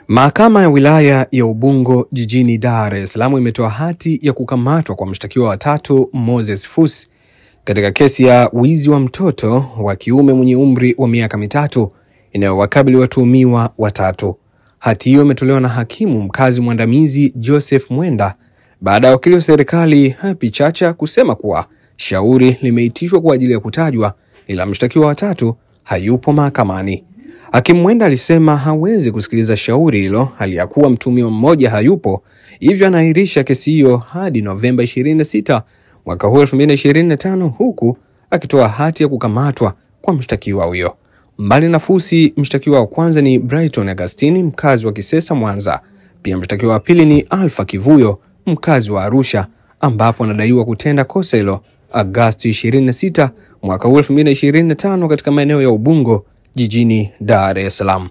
Mahakama ya wilaya ya Ubungo jijini Dar es Salaam imetoa hati ya kukamatwa kwa mshtakiwa wa tatu Moses Fusi katika kesi ya wizi wa mtoto wa kiume mwenye umri wa miaka mitatu inayowakabili watuhumiwa watatu. Hati hiyo imetolewa na hakimu mkazi mwandamizi Joseph Mwenda baada ya wakili wa serikali Happy Chacha kusema kuwa shauri limeitishwa kwa ajili ya kutajwa ila mshtakiwa wa tatu hayupo mahakamani. Hakimu Mwenda alisema hawezi kusikiliza shauri hilo hali ya kuwa mtuhumiwa mmoja hayupo, hivyo anaahirisha kesi hiyo hadi Novemba 26 mwaka 2025, huku akitoa hati ya kukamatwa kwa mshtakiwa huyo. Mbali na Fusi, mshtakiwa wa kwanza ni Brighton Agustini, mkazi wa Kisesa Mwanza. Pia mshtakiwa wa pili ni Alpha Kivuyo, mkazi wa Arusha, ambapo anadaiwa kutenda kosa hilo Agosti 26 mwaka 2025 katika maeneo ya Ubungo jijini Dar es Salaam.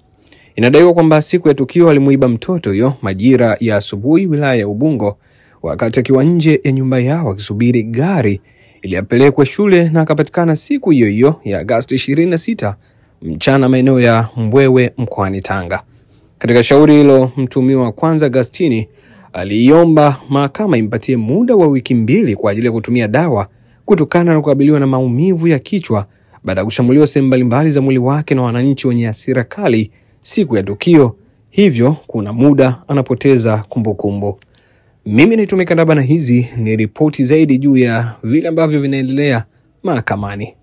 Inadaiwa kwamba siku ya tukio alimuiba mtoto huyo majira ya asubuhi wilaya ya Ubungo wakati akiwa nje ya nyumba yao akisubiri gari ili apelekwe shule, na akapatikana siku hiyo hiyo ya Agosti 26 mchana maeneo ya Mbwewe mkoani Tanga. Katika shauri hilo, mtuhumiwa wa kwanza Agustini aliomba mahakama impatie muda wa wiki 2 kwa ajili ya kutumia dawa kutokana na kukabiliwa na maumivu ya kichwa baada ya kushambuliwa sehemu mbalimbali za mwili wake na wananchi wenye hasira kali siku ya tukio, hivyo kuna muda anapoteza kumbukumbu. Mimi naitwa Mikandaba na hizi ni ripoti zaidi juu ya vile ambavyo vinaendelea mahakamani.